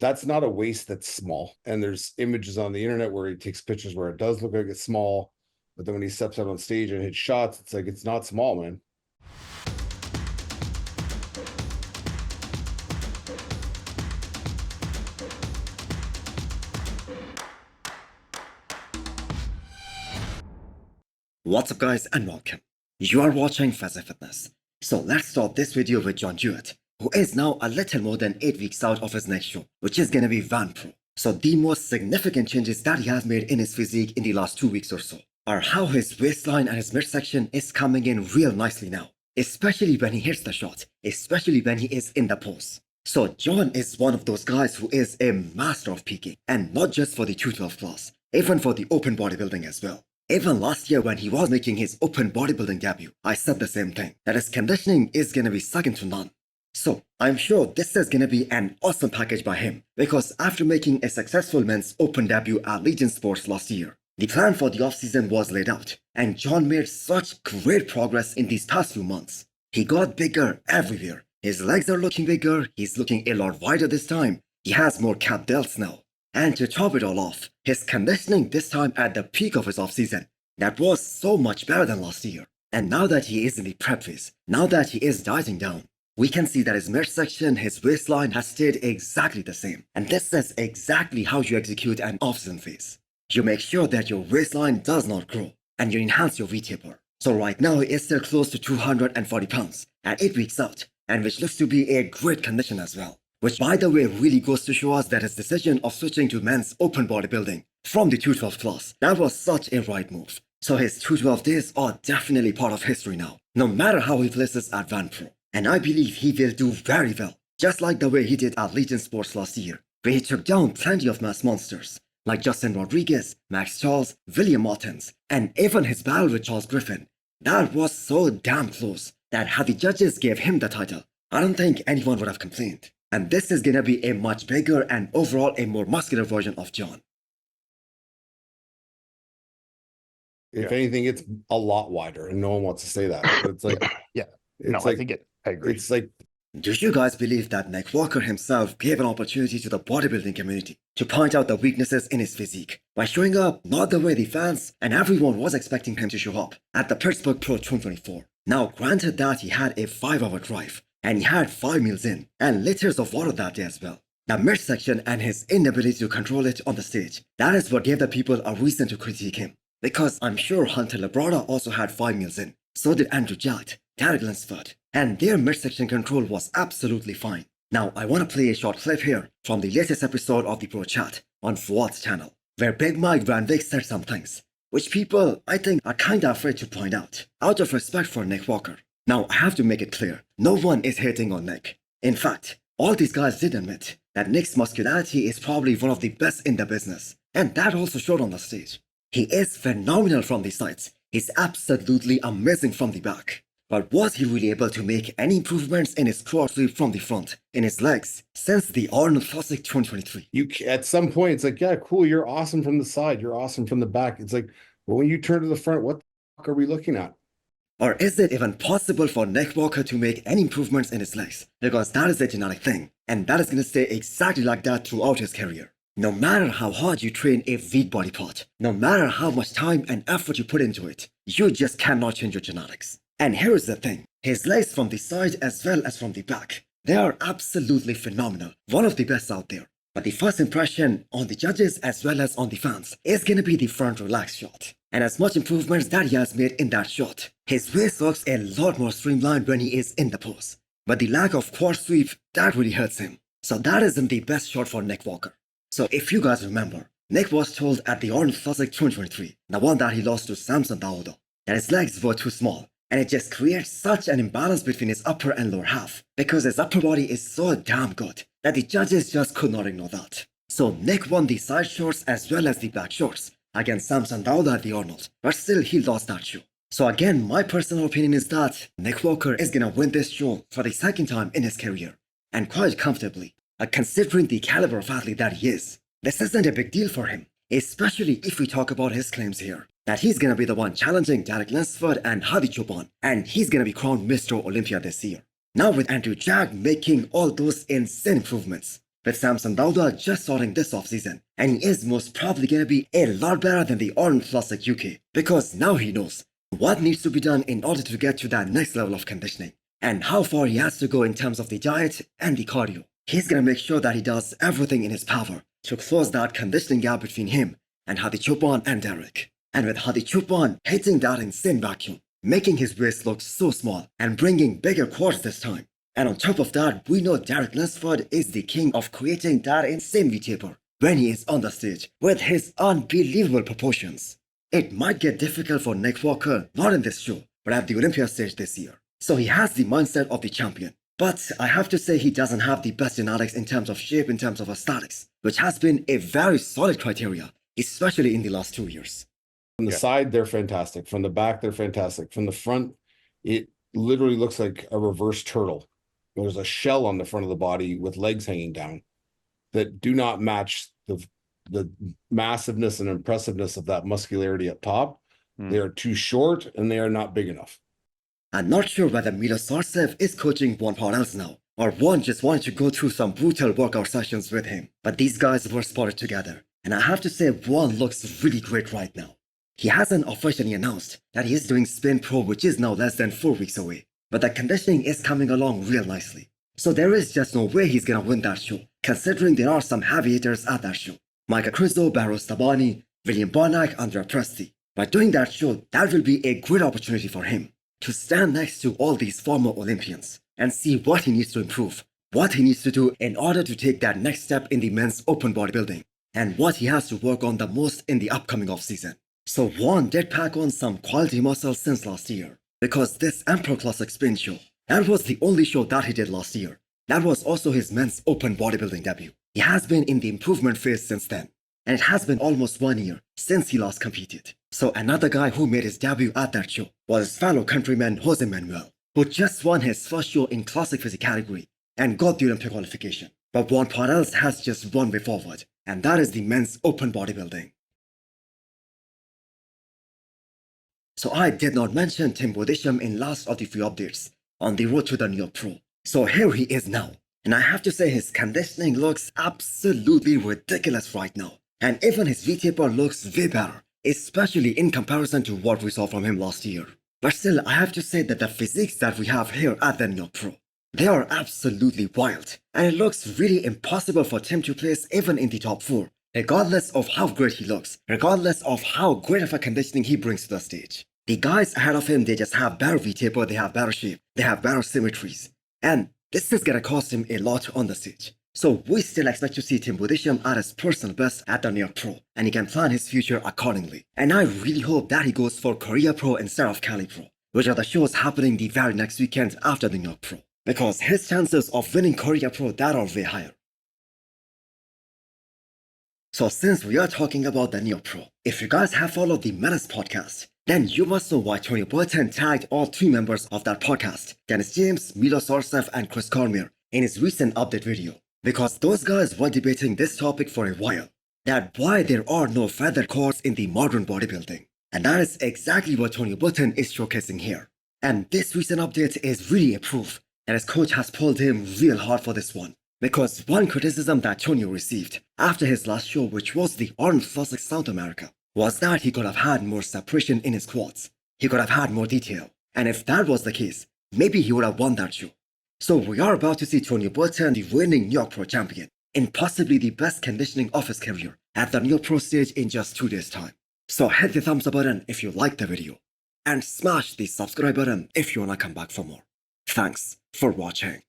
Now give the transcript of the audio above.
that's not a waist that's small. And there's images on the internet where he takes pictures where it does look like it's small, but then when he steps out on stage and hits shots, it's like it's not small, man. What's up guys and welcome. You are watching Fazi Fitness. So let's start this video with JohnJewett, who is now a little more than 8 weeks out of his next show, which is gonna be Van Pro. So the most significant changes that he has made in his physique in the last 2 weeks or so are how his waistline and his midsection is coming in real nicely now, especially when he hits the shot, especially when he is in the pose. So John is one of those guys who is a master of peaking, and not just for the 212 class, even for the open bodybuilding as well. Even last year when he was making his open bodybuilding debut, I said the same thing, that his conditioning is gonna be second to none. So, I'm sure this is gonna be an awesome package by him, because after making a successful men's open debut at Legion Sports last year, the plan for the offseason was laid out, and John made such great progress in these past few months. He got bigger everywhere. His legs are looking bigger, he's looking a lot wider this time, he has more cap delts now. And to top it all off, his conditioning this time at the peak of his offseason, that was so much better than last year. And now that he is in the prep phase, now that he is dieting down, we can see that his midsection, his waistline has stayed exactly the same. And this is exactly how you execute an off-season phase. You make sure that your waistline does not grow, and you enhance your V-taper. So right now he is still close to 240 pounds at 8 weeks out, and which looks to be a great condition as well. Which by the way really goes to show us that his decision of switching to men's open bodybuilding from the 212 class, that was such a right move. So his 212 days are definitely part of history now, no matter how he places at Van Pro. And I believe he will do very well, just like the way he did at Legion Sports last year, where he took down plenty of mass monsters, like Justin Rodriguez, Max Charles, William Martins, and even his battle with Charles Griffin. That was so damn close that had the judges gave him the title, I don't think anyone would have complained. And this is gonna be a much bigger and overall a more muscular version of John. If anything, it's a lot wider, and no one wants to say that. But it's like, Yeah. it's No, like, I agree. it's like, Do you guys believe that Nick Walker himself gave an opportunity to the bodybuilding community to point out the weaknesses in his physique by showing up not the way the fans and everyone was expecting him to show up at the Pittsburgh Pro 2024? Now, granted that he had a 5-hour drive, and he had 5 meals in, and liters of water that day as well. The midsection and his inability to control it on the stage, that is what gave the people a reason to critique him. Because I'm sure Hunter Labrada also had 5 meals in, so did Andrew Jack, Derek Lunsford, and their midsection control was absolutely fine. Now I want to play a short clip here from the latest episode of the Pro Chat on Fuad's channel, where Big Mike Van Vick said some things, which people, I think, are kinda afraid to point out of respect for Nick Walker. Now, I have to make it clear, no one is hating on Nick. In fact, all these guys did admit that Nick's muscularity is probably one of the best in the business, and that also showed on the stage. He is phenomenal from the sides, he's absolutely amazing from the back. But was he really able to make any improvements in his quad sweep from the front, in his legs, since the Arnold Classic 2023? at some point, it's like, yeah, cool, you're awesome from the side, you're awesome from the back. It's like, well, when you turn to the front, what the fuck are we looking at? Or is it even possible for Nick Walker to make any improvements in his legs? Because that is a genetic thing, and that is gonna stay exactly like that throughout his career. No matter how hard you train a weak body part, no matter how much time and effort you put into it, you just cannot change your genetics. And here's the thing, his legs from the side as well as from the back, they are absolutely phenomenal, one of the best out there. But the first impression on the judges as well as on the fans is gonna be the front relaxed shot. And as much improvements that he has made in that shot, his waist looks a lot more streamlined when he is in the pose. But the lack of quad sweep, that really hurts him. So that isn't the best shot for Nick Walker. So if you guys remember, Nick was told at the Arnold Classic 2023, the one that he lost to Samson Dauda, that his legs were too small. And it just creates such an imbalance between his upper and lower half, because his upper body is so damn good that the judges just could not ignore that. So Nick won the side shorts as well as the back shorts against Samson Dauda at the Arnold, but still he lost that show. So again, my personal opinion is that Nick Walker is gonna win this show for the second time in his career, and quite comfortably, considering the caliber of athlete that he is. This isn't a big deal for him, especially if we talk about his claims here, that he's gonna be the one challenging Derek Lunsford and Hadi Choopan, and he's gonna be crowned Mr. Olympia this year. Now with Andrew Jack making all those insane improvements, with Samson Dauda just starting this offseason, and he is most probably going to be a lot better than the Arnold Classic UK, because now he knows what needs to be done in order to get to that next level of conditioning, and how far he has to go in terms of the diet and the cardio. He's going to make sure that he does everything in his power to close that conditioning gap between him and Hadi Choopan and Derek. And with Hadi Choopan hitting that insane vacuum, making his waist look so small and bringing bigger quads this time. And on top of that, we know Derek Lunsford is the king of creating that insane V-taper when he is on the stage with his unbelievable proportions. It might get difficult for Nick Walker, not in this show, but at the Olympia stage this year. So he has the mindset of the champion. But I have to say he doesn't have the best genetics in terms of shape, in terms of aesthetics, which has been a very solid criteria, especially in the last 2 years. From the side, they're fantastic. From the back, they're fantastic. From the front, it literally looks like a reverse turtle. There's a shell on the front of the body with legs hanging down that do not match the massiveness and impressiveness of that muscularity up top. They are too short and they are not big enough. I'm not sure whether Milos Sarcev is coaching Joan Paradelles now, or Juan just wanted to go through some brutal workout sessions with him. But these guys were spotted together, and I have to say Juan looks really great right now. He hasn't officially announced that he is doing Spin Pro, which is now less than 4 weeks away, but the conditioning is coming along real nicely. So there is just no way he's gonna win that show, considering there are some heavy hitters at that show. Micah Crizo, Barros Tabani, William Barnack, Andrea Presti. By doing that show, that will be a great opportunity for him to stand next to all these former Olympians and see what he needs to improve, what he needs to do in order to take that next step in the men's open bodybuilding, and what he has to work on the most in the upcoming offseason. So Juan did pack on some quality muscle since last year, because this Emperor Classic Spin show, that was the only show that he did last year. That was also his men's open bodybuilding debut. He has been in the improvement phase since then, and it has been almost 1 year since he last competed. So another guy who made his debut at that show was his fellow countryman Jose Manuel, who just won his first show in Classic Physique category and got the Olympia qualification. But Joan Paradelles has just one way forward, and that is the men's open bodybuilding. So I did not mention Tim Bodisham in last of the few updates on the road to the New York Pro. So here he is now, and I have to say his conditioning looks absolutely ridiculous right now, and even his V-taper looks way better, especially in comparison to what we saw from him last year. But still, I have to say that the physiques that we have here at the New York Pro, they are absolutely wild, and it looks really impossible for Tim to place even in the top 4, regardless of how great he looks, regardless of how great of a conditioning he brings to the stage. The guys ahead of him, they just have better V-taper, they have better shape, they have better symmetries, and this is gonna cost him a lot on the stage. So we still expect to see Tim Bodisham at his personal best at the New York Pro, and he can plan his future accordingly. And I really hope that he goes for Korea Pro instead of Cali Pro, which are the shows happening the very next weekend after the New York Pro, because his chances of winning Korea Pro, that are way higher. So since we are talking about the New York Pro, if you guys have followed the Menace podcast, then you must know why Tony Burton tagged all 3 members of that podcast, Dennis James, Milos Sarcev, and Chris Cormier, in his recent update video. Because those guys were debating this topic for a while, that why there are no feather cords in the modern bodybuilding. And that is exactly what Tony Burton is showcasing here. And this recent update is really a proof that his coach has pulled him real hard for this one. Because one criticism that Tonio received after his last show, which was the Arnold Classic South America, was that he could have had more separation in his quads. He could have had more detail. And if that was the case, maybe he would have won that show. So we are about to see Tony Burton, the reigning New York Pro champion, in possibly the best conditioning of his career at the New York Pro stage in just 2 days' time. So hit the thumbs up button if you liked the video, and smash the subscribe button if you wanna come back for more. Thanks for watching.